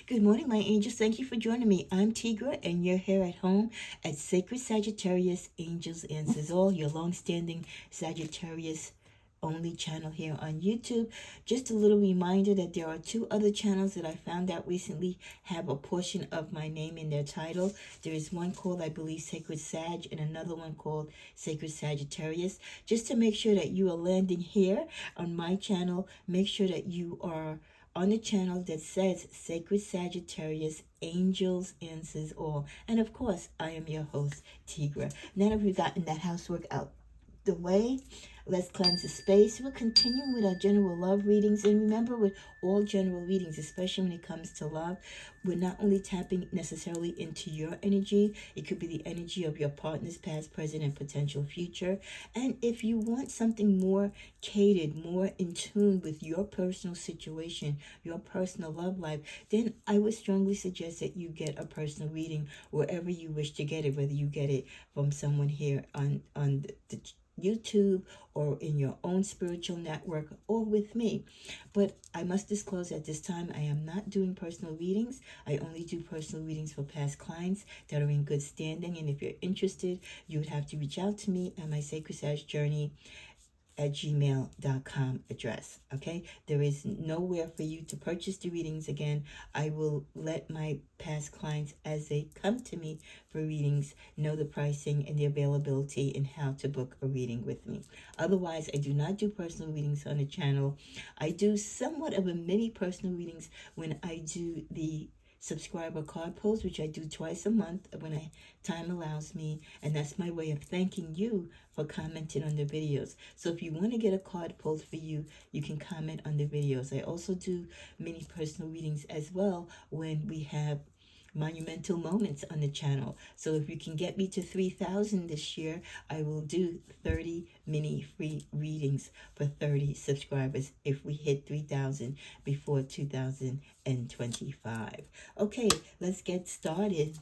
Good morning, my angels. Thank you for joining me. I'm Tigra, and you're here at home at Sacred Sagittarius Angels Answers All, your long-standing Sagittarius only channel here on YouTube. Just a little reminder that there are two other channels that I found out recently have a portion of my name in their title. There is one called, I believe, Sacred Sag, and another one called Sacred Sagittarius. Just to make sure that you are landing here on my channel, make sure that you are on the channel that says Sacred Sagittarius Angels Answers All. And of course, I am your host, Tigra. Now that we've gotten that housework out the way, let's cleanse the space. We'll continue with our general love readings. And remember, with all general readings, especially when it comes to love, we're not only tapping necessarily into your energy, it could be the energy of your partner's past, present, and potential future. And if you want something more catered, more in tune with your personal situation, your personal love life, then I would strongly suggest that you get a personal reading wherever you wish to get it, whether you get it from someone here on the YouTube or in your own spiritual network or with me. But I must disclose at this time, I am not doing personal readings. I only do personal readings for past clients that are in good standing. And if you're interested, you would have to reach out to me at my Sacred Sage Journey at gmail.com address. Okay, there is nowhere for you to purchase the readings. Again, I will let my past clients, as they come to me for readings, know the pricing and the availability and how to book a reading with me. Otherwise, I do not do personal readings on the channel. I do somewhat of a mini personal readings when I do the subscriber card post, which I do twice a month when time allows me, and that's my way of thanking you for commenting on the videos. So if you want to get a card pulled for you, you can comment on the videos. I also do mini personal readings as well when we have monumental moments on the channel. So if you can get me to 3,000 this year, I will do 30 mini free readings for 30 subscribers if we hit 3,000 before 2025. Okay, let's get started.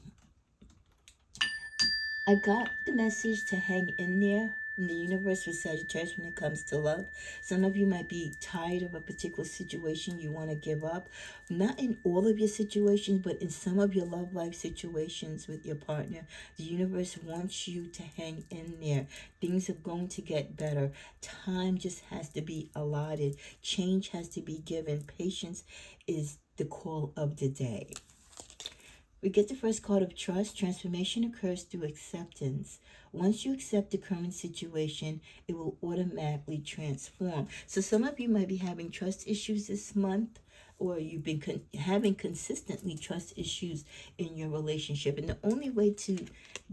I got the message to hang in there from the universe for Sagittarius when it comes to love. Some of you might be tired of a particular situation you want to give up. Not in all of your situations, but in some of your love life situations with your partner. The universe wants you to hang in there. Things are going to get better. Time just has to be allotted. Change has to be given. Patience is the call of the day. We get the first card of trust. Transformation occurs through acceptance. Once you accept the current situation, it will automatically transform. So some of you might be having trust issues this month, or you've been having consistently trust issues in your relationship. And the only way to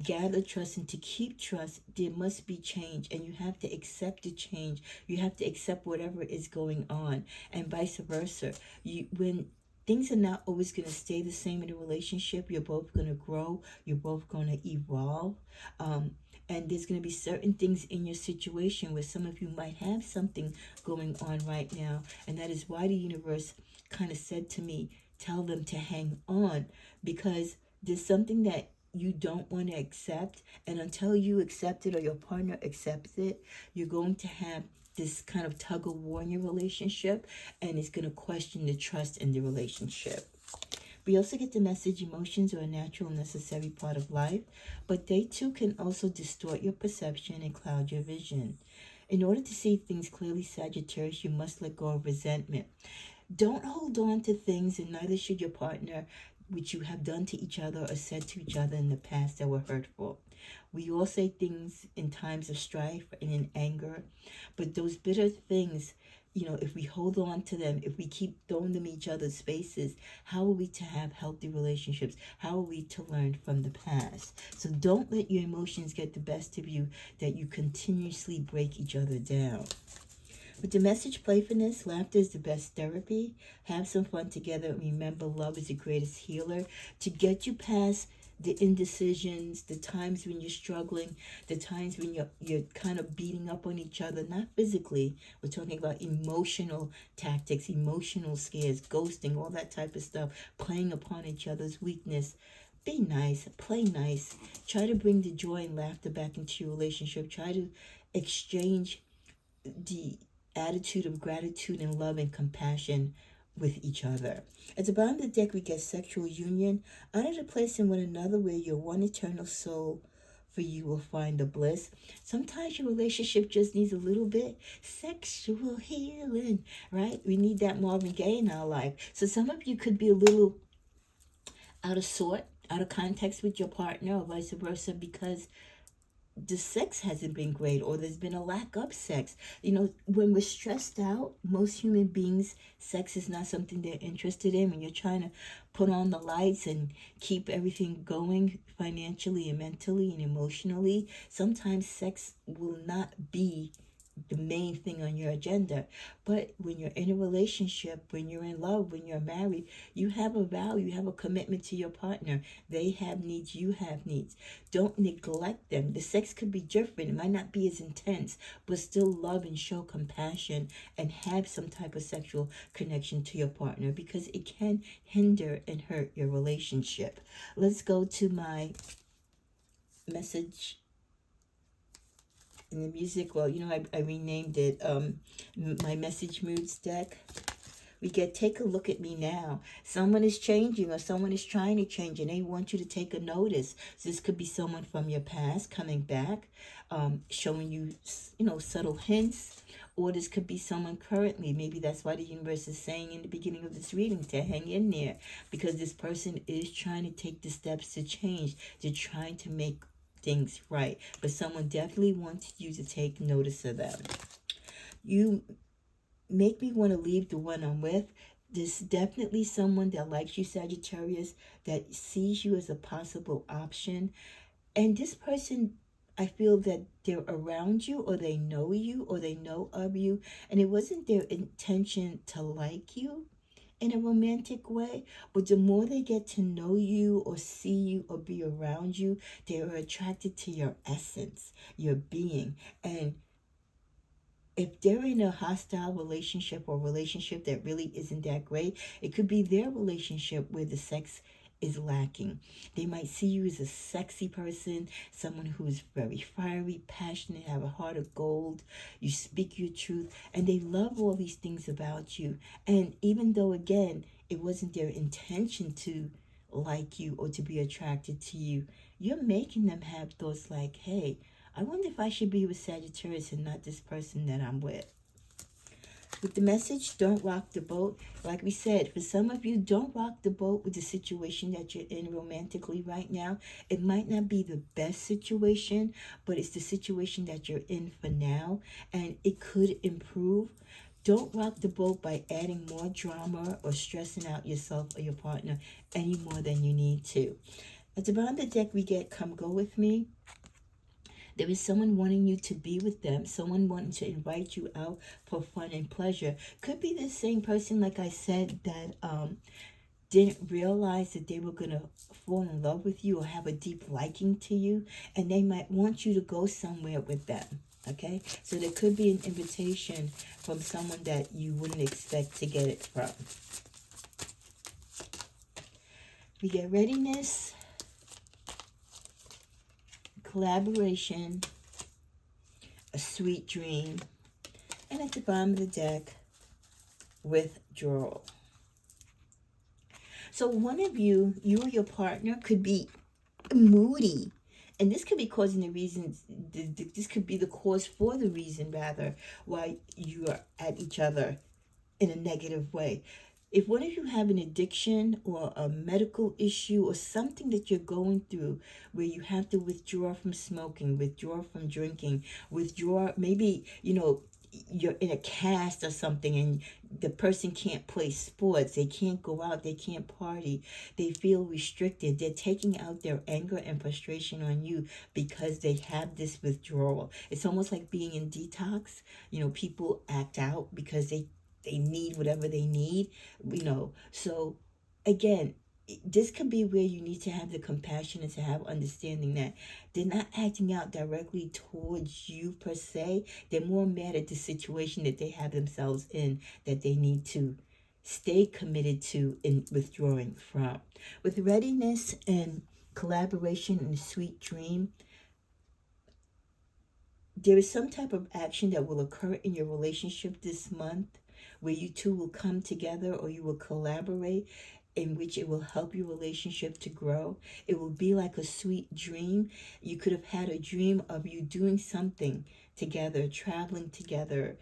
gather trust and to keep trust, there must be change. And you have to accept the change. You have to accept whatever is going on, and vice versa. When things are not always going to stay the same in a relationship, you're both going to grow, you're both going to evolve. And there's going to be certain things in your situation where some of you might have something going on right now. And that is why the universe kind of said to me, tell them to hang on, because there's something that you don't want to accept. And until you accept it or your partner accepts it, you're going to have this kind of tug of war in your relationship, and it's going to question the trust in the relationship. We also get the message emotions are a natural, necessary part of life, but they too can also distort your perception and cloud your vision. In order to see things clearly, Sagittarius, you must let go of resentment. Don't hold on to things, and neither should your partner, which you have done to each other or said to each other in the past that were hurtful. We all say things in times of strife and in anger, but those bitter things, if we hold on to them, if we keep throwing them in each other's faces, how are we to have healthy relationships? How are we to learn from the past? So don't let your emotions get the best of you, that you continuously break each other down. With the message playfulness, laughter is the best therapy. Have some fun together. Remember, love is the greatest healer. To get you past the indecisions, the times when you're struggling, the times when you're kind of beating up on each other, not physically. We're talking about emotional tactics, emotional scares, ghosting, all that type of stuff, playing upon each other's weakness. Be nice, play nice. Try to bring the joy and laughter back into your relationship. Try to exchange the attitude of gratitude and love and compassion with each other. At the bottom of the deck, we get sexual union. Honor the place in one another where your one eternal soul for you will find the bliss. Sometimes your relationship just needs a little bit sexual healing, right? We need that Marvin Gaye in our life. So some of you could be a little out of sort, out of context with your partner, or vice versa, because the sex hasn't been great, or there's been a lack of sex. When we're stressed out, most human beings, sex is not something they're interested in. When you're trying to put on the lights and keep everything going financially and mentally and emotionally, sometimes sex will not be the main thing on your agenda. But when you're in a relationship, when you're in love, when you're married, you have a vow, you have a commitment to your partner. They have needs, you have needs. Don't neglect them. The sex could be different, it might not be as intense, but still love and show compassion and have some type of sexual connection to your partner, because it can hinder and hurt your relationship. Let's go to my message in the music. Well, I renamed it my message moods deck. We get take a look at me now. Someone is changing, or someone is trying to change, and they want you to take a notice. So this could be someone from your past coming back, showing you, subtle hints. Or this could be someone currently. Maybe that's why the universe is saying in the beginning of this reading to hang in there, because this person is trying to take the steps to change. They're trying to make things right. But someone definitely wants you to take notice of them. You make me want to leave the one I'm with. There's definitely someone that likes you, Sagittarius, that sees you as a possible option. And this person, I feel that they're around you, or they know you, or they know of you, and it wasn't their intention to like you in a romantic way, but the more they get to know you or see you or be around you, they are attracted to your essence, your being. And if they're in a hostile relationship, or relationship that really isn't that great, it could be their relationship where the sex is lacking. They might see you as a sexy person, someone who is very fiery, passionate, have a heart of gold, you speak your truth, and they love all these things about you. And even though, again, it wasn't their intention to like you or to be attracted to you, you're making them have thoughts like, hey, I wonder if I should be with Sagittarius and not this person that I'm with. With the message, don't rock the boat. Like we said, for some of you, don't rock the boat with the situation that you're in romantically right now. It might not be the best situation, but it's the situation that you're in for now, and it could improve. Don't rock the boat by adding more drama or stressing out yourself or your partner any more than you need to. At the bottom of the deck, we get Come Go With Me. There is someone wanting you to be with them, someone wanting to invite you out for fun and pleasure. Could be the same person, like I said, that didn't realize that they were going to fall in love with you or have a deep liking to you, and they might want you to go somewhere with them. Okay, so there could be an invitation from someone that you wouldn't expect to get it from. We get readiness, collaboration, a sweet dream, and at the bottom of the deck, withdrawal. So one of you or your partner could be moody, and this could be causing the reasons, this could be the cause for the reason, rather, why you are at each other in a negative way. If one of you have an addiction or a medical issue or something that you're going through where you have to withdraw from smoking, withdraw from drinking, withdraw, maybe, you're in a cast or something and the person can't play sports, they can't go out, they can't party, they feel restricted, they're taking out their anger and frustration on you because they have this withdrawal. It's almost like being in detox. People act out because they need whatever they need, so again, this could be where you need to have the compassion and to have understanding that they're not acting out directly towards you per se. They're more mad at the situation that they have themselves in, that they need to stay committed to in withdrawing from. With readiness and collaboration and a sweet dream, there is some type of action that will occur in your relationship this month where you two will come together or you will collaborate, in which it will help your relationship to grow. It will be like a sweet dream. You could have had a dream of you doing something together, traveling together,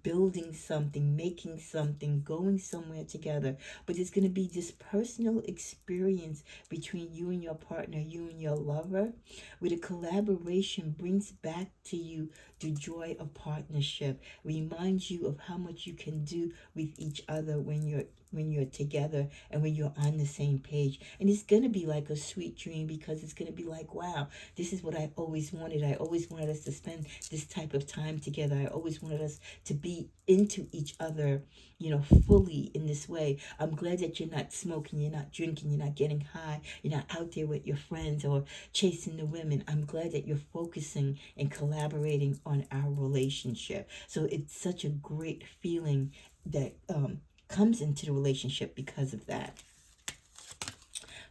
building something, making something, going somewhere together. But it's going to be this personal experience between you and your partner, you and your lover, where the collaboration brings back to you the joy of partnership, reminds you of how much you can do with each other when you're together and when you're on the same page. And it's going to be like a sweet dream, because it's going to be like, wow, this is what I always wanted. I always wanted us to spend this type of time together. I always wanted us to be into each other, fully in this way. I'm glad that you're not smoking, you're not drinking, you're not getting high, you're not out there with your friends or chasing the women. I'm glad that you're focusing and collaborating on our relationship. So it's such a great feeling that comes into the relationship because of that.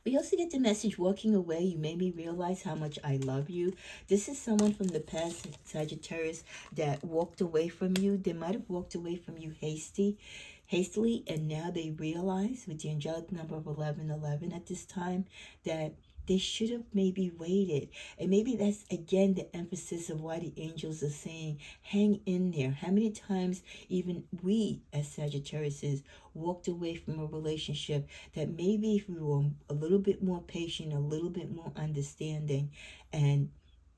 We also get the message, walking away, you made me realize how much I love you. This is someone from the past, Sagittarius, that walked away from you. They might have walked away from you hastily, and now they realize, with the angelic number of 1111 at this time, that they should have maybe waited. And maybe that's, again, the emphasis of why the angels are saying, hang in there. How many times even we, as Sagittarius, walked away from a relationship that maybe if we were a little bit more patient, a little bit more understanding, and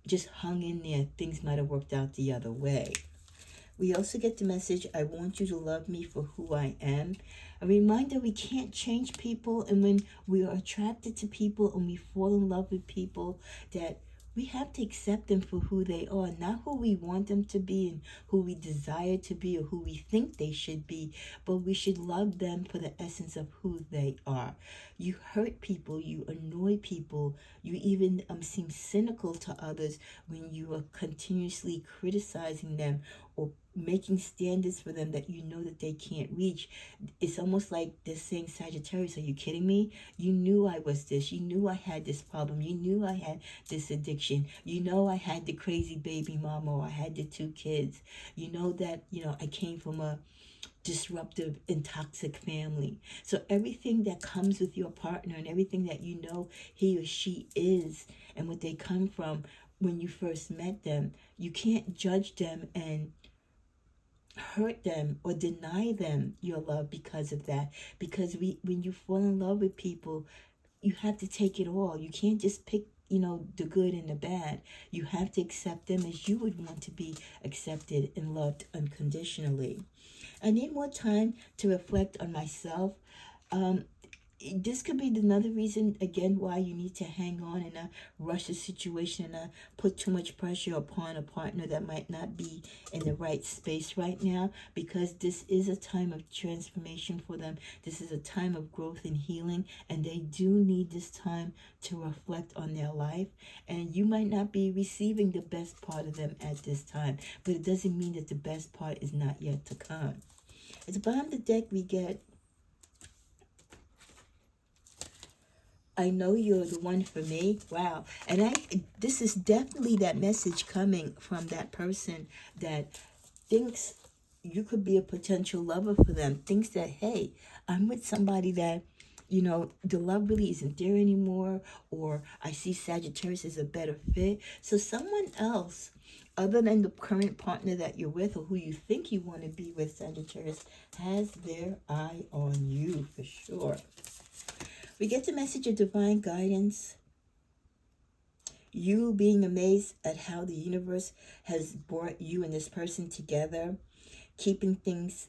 just hung in there, things might have worked out the other way. We also get the message, I want you to love me for who I am. A reminder, we can't change people, and when we are attracted to people and we fall in love with people, that we have to accept them for who they are, not who we want them to be and who we desire to be or who we think they should be, but we should love them for the essence of who they are. You hurt people, you annoy people, you even seem cynical to others when you are continuously criticizing them or making standards for them that you know that they can't reach. It's almost like they're saying, Sagittarius, are you kidding me? You knew I was this. You knew I had this problem. You knew I had this addiction. You know I had the crazy baby mama, or I had the 2 kids. You know that, I came from a disruptive and toxic family. So everything that comes with your partner and everything that you know he or she is and what they come from when you first met them, you can't judge them and hurt them or deny them your love because of that. Because when you fall in love with people, you have to take it all. You can't just pick the good and the bad. You have to accept them as you would want to be accepted and loved unconditionally. I need more time to reflect on myself. This could be another reason, again, why you need to hang on and not rush the situation and not put too much pressure upon a partner that might not be in the right space right now, because this is a time of transformation for them. This is a time of growth and healing, and they do need this time to reflect on their life. And you might not be receiving the best part of them at this time, but it doesn't mean that the best part is not yet to come. At the bottom of the deck, we get, I know you're the one for me. Wow. And this is definitely that message coming from that person that thinks you could be a potential lover for them. Thinks that, hey, I'm with somebody that, the love really isn't there anymore, or I see Sagittarius as a better fit. So someone else, other than the current partner that you're with or who you think you want to be with, Sagittarius, has their eye on you for sure. We get the message of divine guidance. You being amazed at how the universe has brought you and this person together, keeping things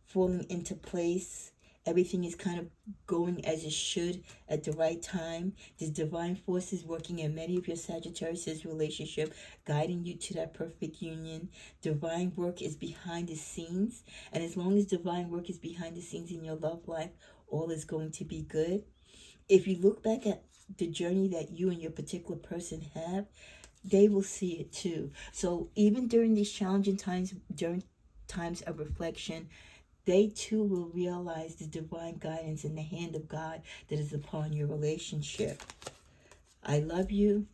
falling into place. Everything is kind of going as it should at the right time. There's divine forces working in many of your Sagittarius' relationship, guiding you to that perfect union. Divine work is behind the scenes. And as long as divine work is behind the scenes in your love life, all is going to be good. If you look back at the journey that you and your particular person have, they will see it too. So even during these challenging times, during times of reflection, they too will realize the divine guidance and the hand of God that is upon your relationship. I love you.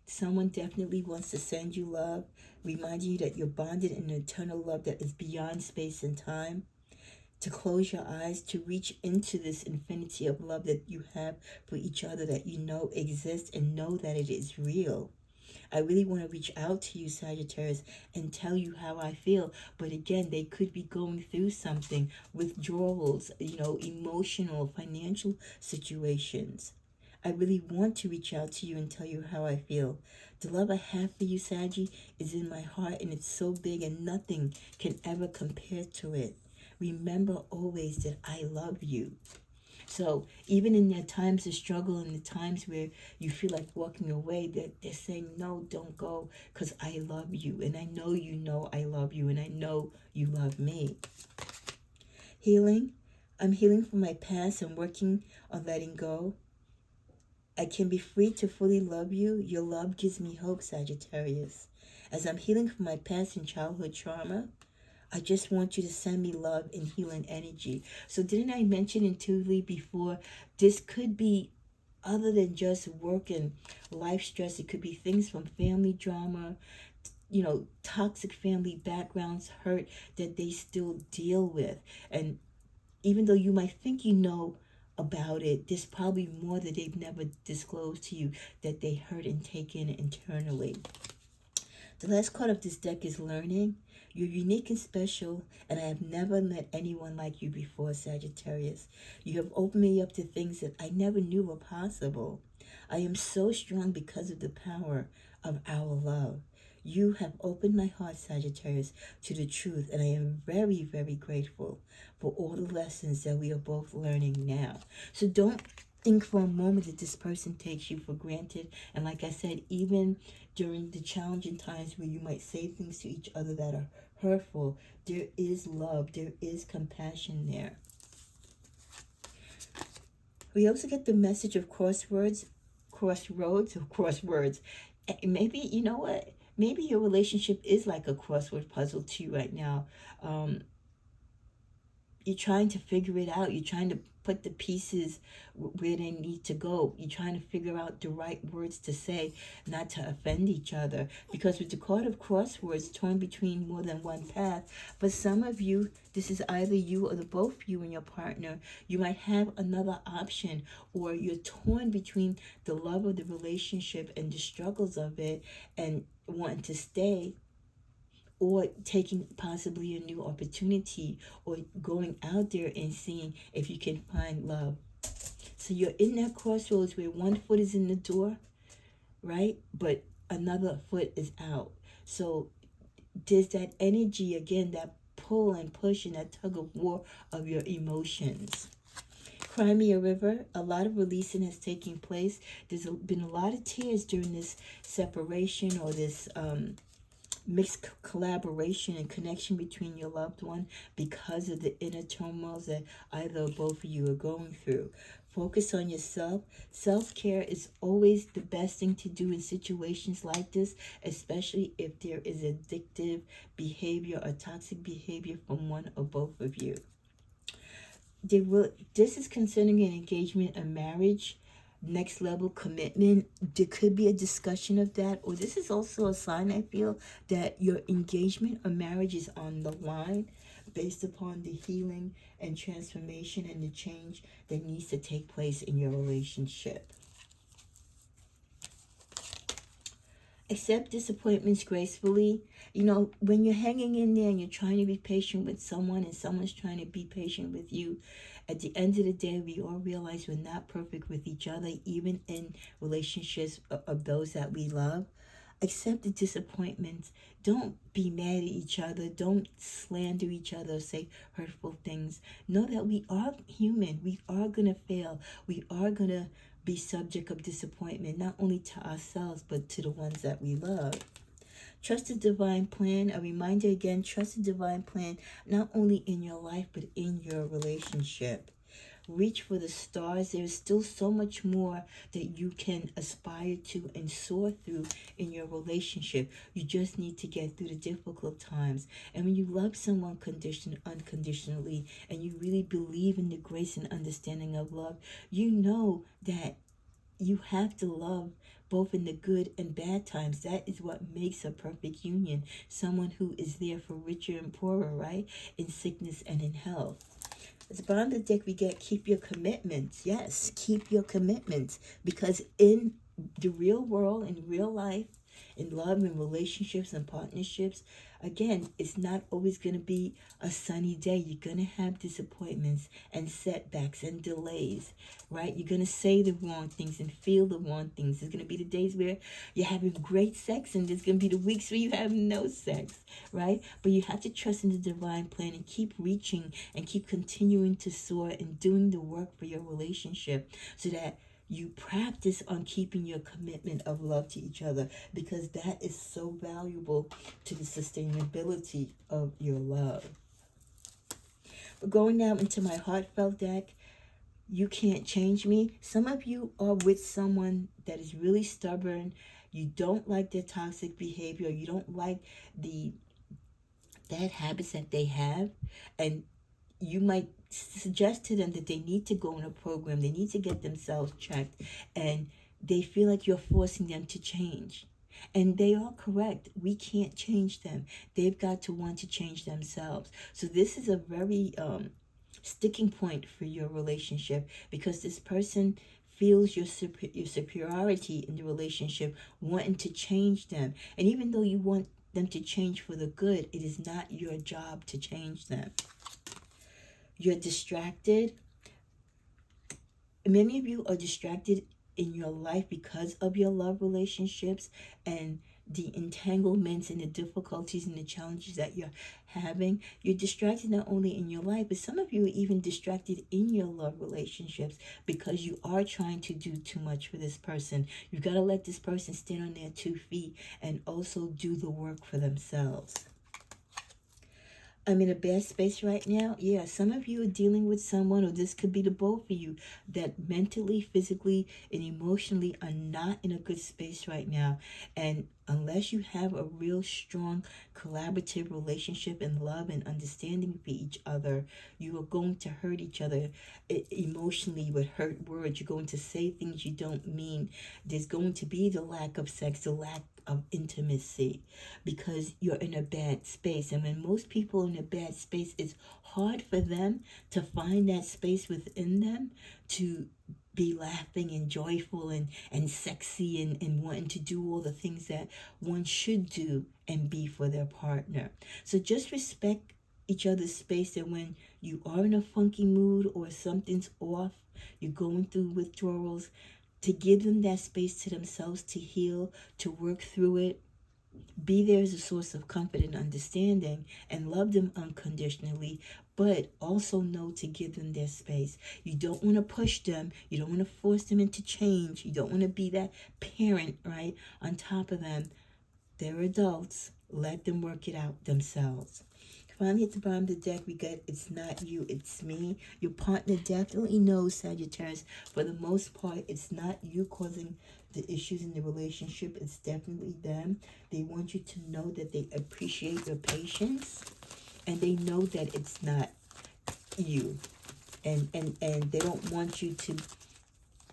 Someone definitely wants to send you love, reminding you that you're bonded in an eternal love that is beyond space and time. to close your eyes, to reach into this infinity of love that you have for each other, that you know exists, and know that it is real. I really want to reach out to you, Sagittarius, and tell you how I feel. But again, they could be going through something, withdrawals, emotional, financial situations. I really want to reach out to you and tell you how I feel. The love I have for you, Saggy, is in my heart, and it's so big, and nothing can ever compare to it. Remember always that I love you. So even in the times of struggle and the times where you feel like walking away, they're saying, no, don't go, because I love you. And I know I love you, and I know you love me. Healing. I'm healing from my past and working on letting go. I can be free to fully love you. Your love gives me hope, Sagittarius. As I'm healing from my past and childhood trauma, I just want you to send me love and healing energy. So didn't I mention intuitively before, this could be other than just work and life stress. It could be things from family drama, toxic family backgrounds, hurt that they still deal with. And even though you might think you know about it, there's probably more that they've never disclosed to you that they hurt and take in internally. The last card of this deck is learning. You're unique and special, and I have never met anyone like you before, Sagittarius. You have opened me up to things that I never knew were possible. I am so strong because of the power of our love. You have opened my heart, Sagittarius, to the truth, and I am very, very grateful for all the lessons that we are both learning now. So don't think for a moment that this person takes you for granted. And like I said, even during the challenging times where you might say things to each other that are hurtful, there is love, there is compassion there. We also get the message of crossroads. Maybe, you know what? Maybe your relationship is like a crossword puzzle to you right now. You're trying to figure it out. You're trying to put the pieces where they need to go. You're trying to figure out the right words to say, not to offend each other. Because with the card of crosswords, torn between more than one path, but some of you, this is either you or the both of you and your partner, you might have another option, or you're torn between the love of the relationship and the struggles of it and wanting to stay, or taking possibly a new opportunity, or going out there and seeing if you can find love. So you're in that crossroads where one foot is in the door, right? But another foot is out. So there's that energy again, that pull and push and that tug of war of your emotions. Crimea River, a lot of releasing has taken place. There's been a lot of tears during this separation, or this mixed collaboration and connection between your loved one, because of the inner turmoil that either or both of you are going through. Focus on yourself. Self-care is always the best thing to do in situations like this, especially if there is addictive behavior or toxic behavior from one or both of you. This is concerning an engagement, a marriage, next level commitment. There could be a discussion of that, or this is also a sign, I feel, that your engagement or marriage is on the line, based upon the healing and transformation and the change that needs to take place in your relationship. Accept disappointments gracefully. When you're hanging in there and you're trying to be patient with someone and someone's trying to be patient with you, at the end of the day, we all realize we're not perfect with each other, even in relationships of those that we love. Accept the disappointments. Don't be mad at each other. Don't slander each other or say hurtful things. Know that we are human. We are going to fail. We are going to be subject of disappointment, not only to ourselves, but to the ones that we love. Trust the divine plan. A reminder again, trust the divine plan, not only in your life, but in your relationship. Reach for the stars. There's still so much more that you can aspire to and soar through in your relationship. You just need to get through the difficult times. And when you love someone unconditionally, and you really believe in the grace and understanding of love, you know that you have to love both in the good and bad times. That is what makes a perfect union. Someone who is there for richer and poorer, right? In sickness and in health. At the bottom of the deck, we get keep your commitments. Yes, keep your commitments. Because in the real world, in real life, in love and relationships and partnerships, again, it's not always going to be a sunny day. You're going to have disappointments and setbacks and delays, right? You're going to say the wrong things and feel the wrong things. There's going to be the days where you're having great sex, and there's going to be the weeks where you have no sex, right? But you have to trust in the divine plan and keep reaching and keep continuing to soar and doing the work for your relationship so that you practice on keeping your commitment of love to each other, because that is so valuable to the sustainability of your love. We're going now into my heartfelt deck. You can't change me. Some of you are with someone that is really stubborn. You don't like their toxic behavior. You don't like the bad habits that they have, and you might suggest to them that they need to go in a program, they need to get themselves checked, and they feel like you're forcing them to change. And they are correct. We can't change them. They've got to want to change themselves. So this is a very sticking point for your relationship, because this person feels your superiority in the relationship, wanting to change them. And even though you want them to change for the good, it is not your job to change them. You're distracted. Many of you are distracted in your life because of your love relationships and the entanglements and the difficulties and the challenges that you're having. You're distracted not only in your life, but some of you are even distracted in your love relationships because you are trying to do too much for this person. You've got to let this person stand on their 2 feet and also do the work for themselves. I'm in a bad space right now. Yeah, some of you are dealing with someone, or this could be the both of you, that mentally, physically, and emotionally are not in a good space right now. And unless you have a real strong collaborative relationship and love and understanding for each other, you are going to hurt each other emotionally with hurt words. You're going to say things you don't mean. There's going to be the lack of sex, the lack of intimacy, because you're in a bad space. And when most people are in a bad space, it's hard for them to find that space within them to be laughing and joyful and sexy and wanting to do all the things that one should do and be for their partner. So just respect each other's space, and when you are in a funky mood or something's off, you're going through withdrawals, to give them that space to themselves to heal, to work through it. Be there as a source of comfort and understanding, and love them unconditionally, but also know to give them their space. You don't want to push them. You don't want to force them into change. You don't want to be that parent, right, on top of them. They're adults. Let them work it out themselves. Finally, at the bottom of the deck, we get it's not you, it's me. Your partner definitely knows, Sagittarius. For the most part, it's not you causing the issues in the relationship. It's definitely them. They want you to know that they appreciate your patience, and they know that it's not you. And they don't want you to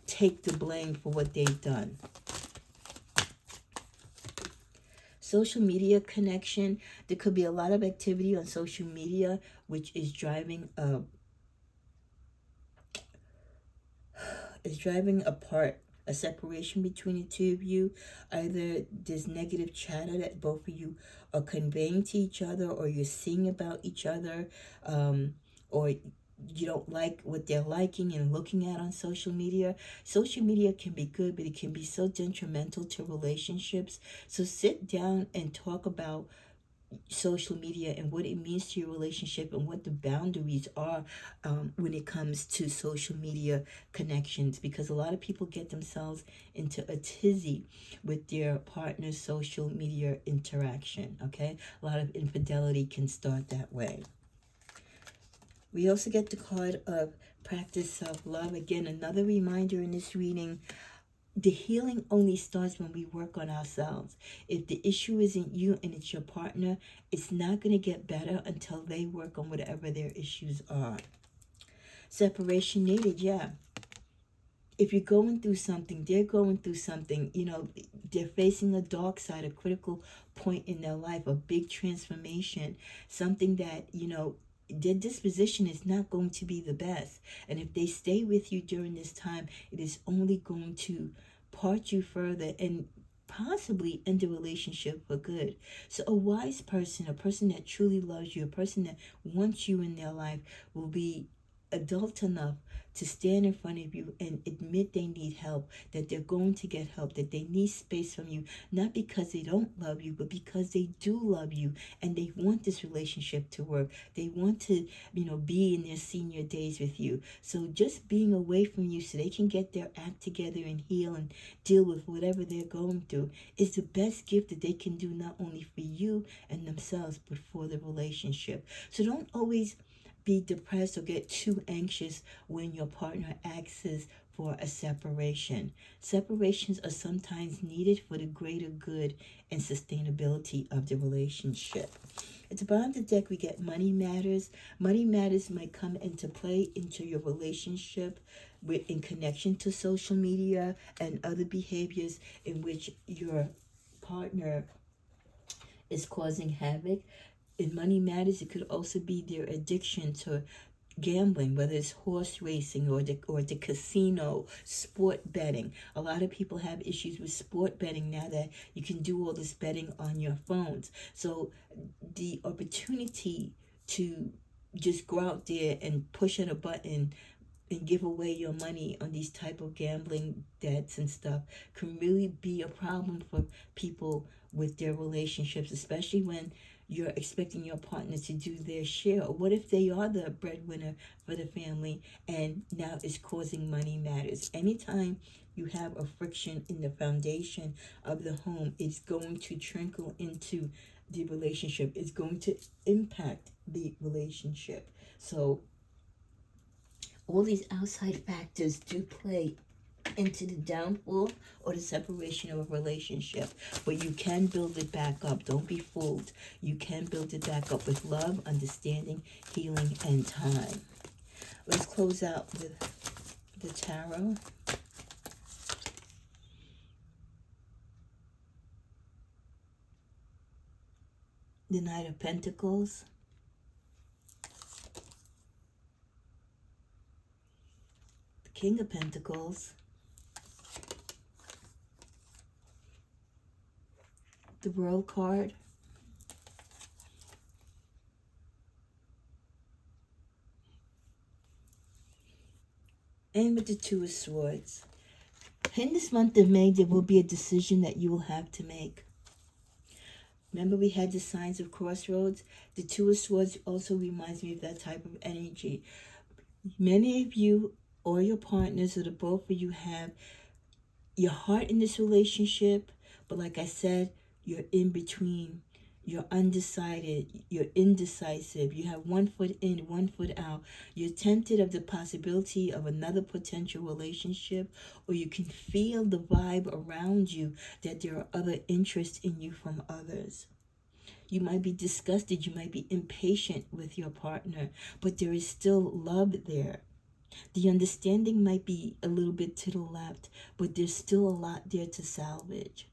take the blame for what they've done. Social media connection. There could be a lot of activity on social media, which is driving apart, a separation between the two of you. Either there's negative chatter that both of you are conveying to each other, or you're seeing about each other, or you don't like what they're liking and looking at on social media. Social media can be good, but it can be so detrimental to relationships. So sit down and talk about social media and what it means to your relationship and what the boundaries are when it comes to social media connections, because a lot of people get themselves into a tizzy with their partner's social media interaction. Okay, a lot of infidelity can start that way. We also get the card of practice self-love. Again, another reminder in this reading, the healing only starts when we work on ourselves. If the issue isn't you and it's your partner, it's not going to get better until they work on whatever their issues are. Separation needed, yeah. If you're going through something, they're going through something, they're facing a dark side, a critical point in their life, a big transformation, something that, their disposition is not going to be the best. And if they stay with you during this time, it is only going to part you further and possibly end the relationship for good. So a wise person, a person that truly loves you, a person that wants you in their life, will be adult enough to stand in front of you and admit they need help, that they're going to get help, that they need space from you, not because they don't love you, but because they do love you and they want this relationship to work. They want to, be in their senior days with you. So just being away from you so they can get their act together and heal and deal with whatever they're going through is the best gift that they can do, not only for you and themselves, but for the relationship. So don't always be depressed or get too anxious when your partner asks for a separation. Separations are sometimes needed for the greater good and sustainability of the relationship. At the bottom of the deck, we get money matters. Money matters might come into play into your relationship in connection to social media and other behaviors in which your partner is causing havoc. In money matters, it could also be their addiction to gambling, whether it's horse racing or the casino, sport betting. A lot of people have issues with sport betting now that you can do all this betting on your phones. So the opportunity to just go out there and push on a button and give away your money on these type of gambling debts and stuff can really be a problem for people with their relationships, especially when you're expecting your partner to do their share. Or what if they are the breadwinner for the family and now it's causing money matters? Anytime you have a friction in the foundation of the home, it's going to trickle into the relationship. It's going to impact the relationship. So all these outside factors do play into the downfall or the separation of a relationship, but you can build it back up. Don't be fooled. You can build it back up with love, understanding, healing, and time. Let's close out with the tarot. The Knight of Pentacles. The King of Pentacles. The World card. And with the Two of Swords. In this month of May, there will be a decision that you will have to make. Remember, we had the signs of crossroads. The Two of Swords also reminds me of that type of energy. Many of you or your partners or the both of you have your heart in this relationship, but like I said, you're in between. You're undecided. You're indecisive. You have one foot in, one foot out. You're tempted of the possibility of another potential relationship, or you can feel the vibe around you that there are other interests in you from others. You might be disgusted. You might be impatient with your partner, but there is still love there. The understanding might be a little bit to the left, but there's still a lot there to salvage.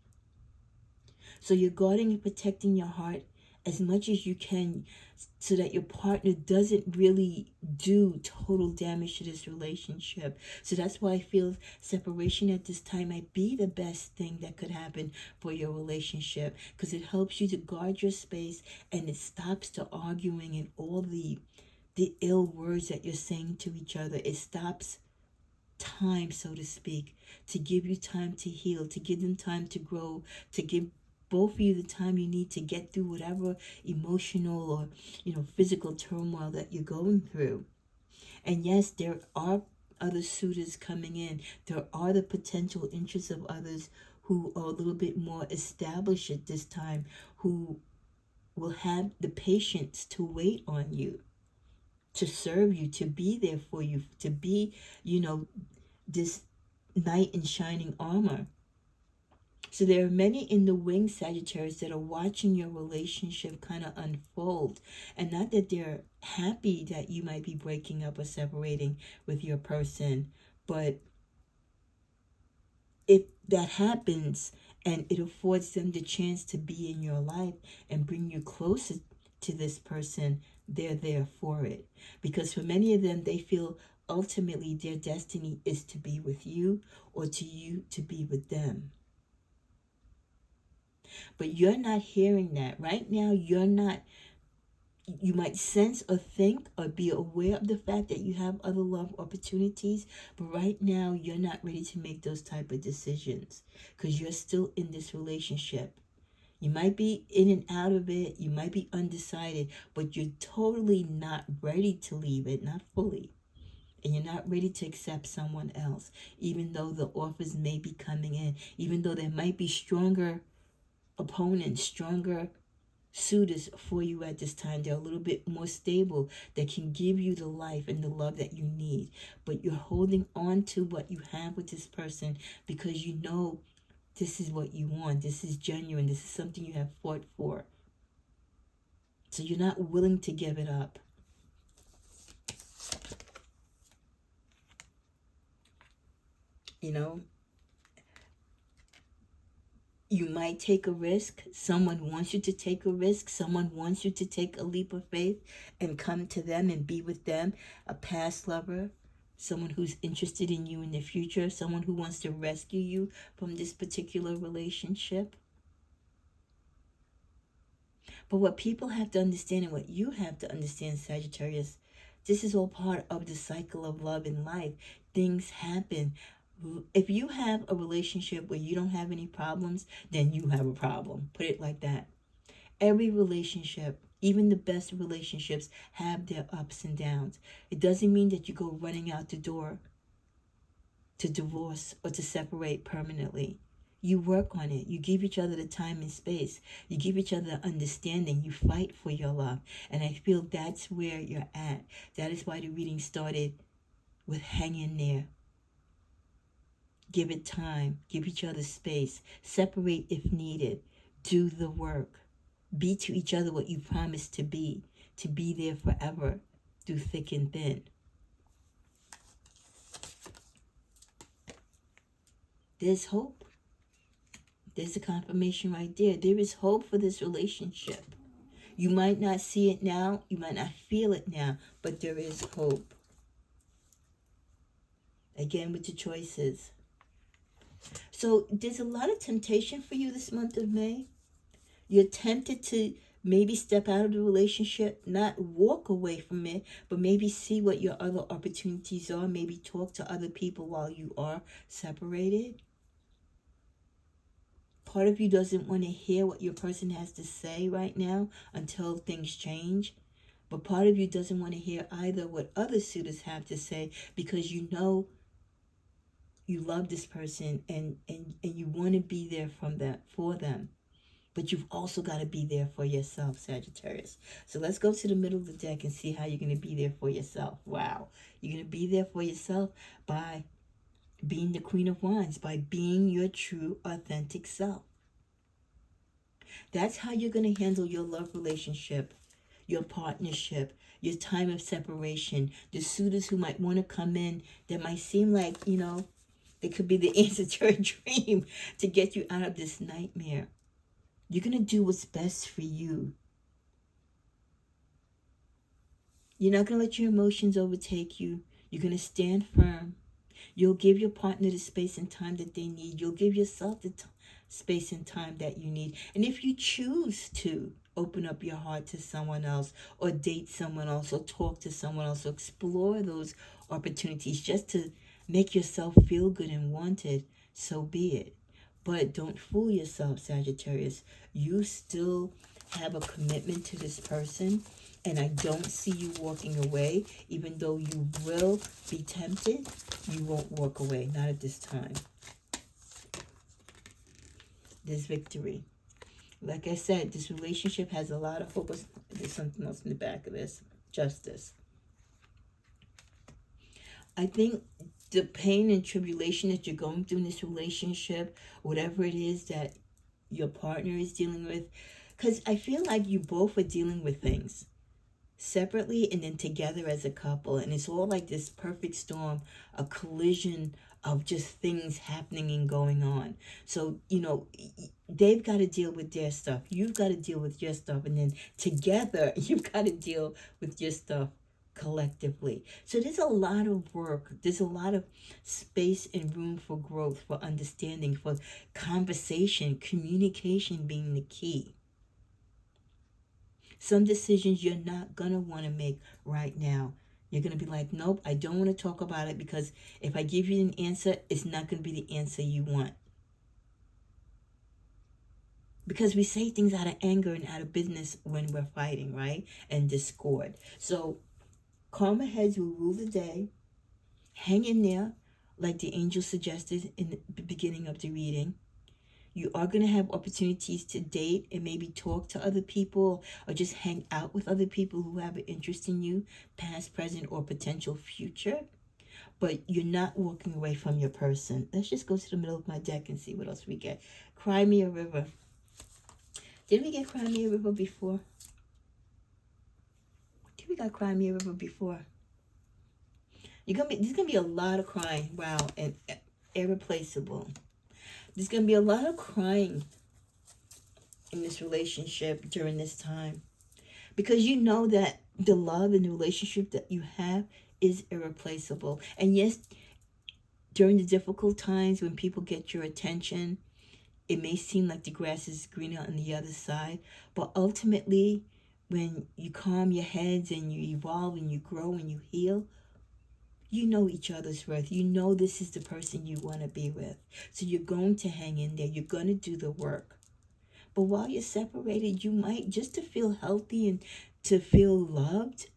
So you're guarding and protecting your heart as much as you can so that your partner doesn't really do total damage to this relationship. So that's why I feel separation at this time might be the best thing that could happen for your relationship, because it helps you to guard your space and it stops the arguing and all the ill words that you're saying to each other. It stops time, so to speak, to give you time to heal, to give them time to grow, to give both of you the time you need to get through whatever emotional or physical turmoil that you're going through. And yes, there are other suitors coming in. There are the potential interests of others who are a little bit more established at this time, who will have the patience to wait on you, to serve you, to be there for you, to be, this knight in shining armor. So there are many in the wings, Sagittarius, that are watching your relationship kind of unfold. And not that they're happy that you might be breaking up or separating with your person, but if that happens and it affords them the chance to be in your life and bring you closer to this person, they're there for it. Because for many of them, they feel ultimately their destiny is to be with you, or to you to be with them. But you're not hearing that. Right now, you're not, you might sense or think or be aware of the fact that you have other love opportunities, but right now you're not ready to make those type of decisions because you're still in this relationship. You might be in and out of it, you might be undecided, but you're totally not ready to leave it, not fully. And you're not ready to accept someone else, even though the offers may be coming in, even though there might be stronger opponents, stronger suitors for you at this time. They're a little bit more stable, that can give you the life and the love that you need. But you're holding on to what you have with this person because you know this is what you want. This is genuine. This is something you have fought for. So you're not willing to give it up. You know, you might take a risk. Someone wants you to take a risk. Someone wants you to take a leap of faith and come to them and be with them. A past lover, someone who's interested in you in the future, someone who wants to rescue you from this particular relationship. But what people have to understand, and what you have to understand, Sagittarius, this is all part of the cycle of love in life. Things happen. If you have a relationship where you don't have any problems, then you have a problem. Put it like that. Every relationship, even the best relationships, have their ups and downs. It doesn't mean that you go running out the door to divorce or to separate permanently. You work on it. You give each other the time and space. You give each other understanding. You fight for your love. And I feel that's where you're at. That is why the reading started with hang in there. Give it time. Give each other space. Separate if needed. Do the work. Be to each other what you promised to be there forever, through thick and thin. There's hope. There's a confirmation right there. There is hope for this relationship. You might not see it now. You might not feel it now, but there is hope. Again, with the choices. So there's a lot of temptation for you this month of May. You're tempted to maybe step out of the relationship, not walk away from it, but maybe see what your other opportunities are. Maybe talk to other people while you are separated. Part of you doesn't want to hear what your person has to say right now until things change. But part of you doesn't want to hear either what other suitors have to say, because you know you love this person and you want to be there for them. But you've also got to be there for yourself, Sagittarius. So let's go to the middle of the deck and see how you're going to be there for yourself. Wow. You're going to be there for yourself by being the Queen of Wands, by being your true, authentic self. That's how you're going to handle your love relationship, your partnership, your time of separation, the suitors who might want to come in that might seem like, they could be the answer to a dream to get you out of this nightmare. You're going to do what's best for you. You're not going to let your emotions overtake you. You're going to stand firm. You'll give your partner the space and time that they need. You'll give yourself the space and time that you need. And if you choose to open up your heart to someone else, or date someone else, or talk to someone else, or explore those opportunities just to make yourself feel good and wanted, so be it. But don't fool yourself, Sagittarius. You still have a commitment to this person, and I don't see you walking away. Even though you will be tempted, you won't walk away. Not at this time. There's victory. Like I said, this relationship has a lot of hope. There's something else in the back of this. Justice. I think the pain and tribulation that you're going through in this relationship, whatever it is that your partner is dealing with, because I feel like you both are dealing with things separately and then together as a couple, and it's all like this perfect storm, a collision of just things happening and going on. So, they've got to deal with their stuff. You've got to deal with your stuff. And then together, you've got to deal with your stuff collectively. So there's a lot of work. There's a lot of space and room for growth, for understanding, for conversation, communication being the key. Some decisions you're not going to want to make right now. You're going to be like, nope, I don't want to talk about it, because if I give you an answer, it's not going to be the answer you want. Because we say things out of anger and out of business when we're fighting, right? And discord. So calmer heads will rule the day. Hang in there, like the angel suggested in the beginning of the reading. You are going to have opportunities to date and maybe talk to other people, or just hang out with other people who have an interest in you, past, present, or potential future. But you're not walking away from your person. Let's just go to the middle of my deck and see what else we get. Cry me a river. Didn't we get Cry Me a River before? Did we got Cry Me a River before? There's gonna be a lot of crying. Wow, and irreplaceable. There's gonna be a lot of crying in this relationship during this time, because you know that the love and the relationship that you have is irreplaceable. And yes, during the difficult times when people get your attention, it may seem like the grass is greener on the other side, but ultimately, when you calm your heads and you evolve and you grow and you heal, you know each other's worth. You know this is the person you want to be with. So you're going to hang in there. You're going to do the work. But while you're separated, you might, just to feel healthy and to feel loved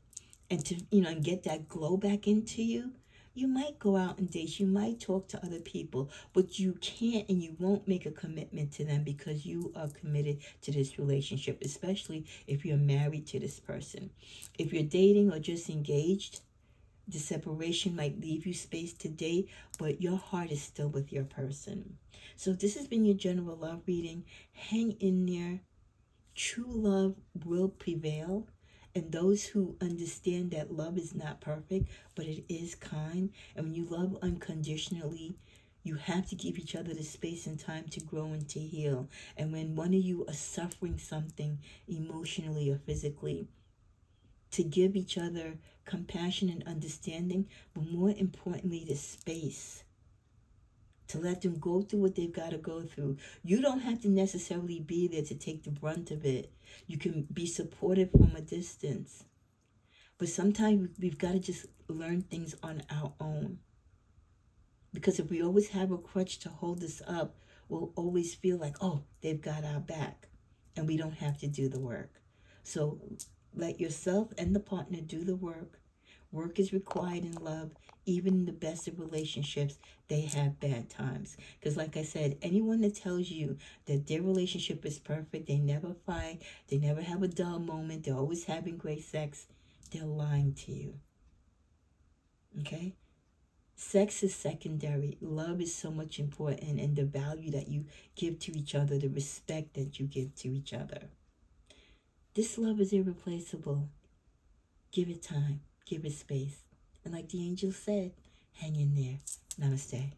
and to, and get that glow back into you, you might go out and date. You might talk to other people, but you can't and you won't make a commitment to them, because you are committed to this relationship, especially if you're married to this person. If you're dating or just engaged, the separation might leave you space to date, but your heart is still with your person. So this has been your general love reading. Hang in there. True love will prevail. And those who understand that love is not perfect, but it is kind. And when you love unconditionally, you have to give each other the space and time to grow and to heal. And when one of you are suffering something emotionally or physically, to give each other compassion and understanding, but more importantly, the space to let them go through what they've got to go through. You don't have to necessarily be there to take the brunt of it. You can be supportive from a distance. But sometimes we've got to just learn things on our own. Because if we always have a crutch to hold us up, we'll always feel like, oh, they've got our back. And we don't have to do the work. So let yourself and the partner do the work. Work is required in love. Even in the best of relationships, they have bad times. Because like I said, anyone that tells you that their relationship is perfect, they never fight, they never have a dull moment, they're always having great sex, they're lying to you. Okay? Sex is secondary. Love is so much important, and the value that you give to each other, the respect that you give to each other. This love is irreplaceable. Give it time. Give it space. And like the angel said, hang in there. Namaste.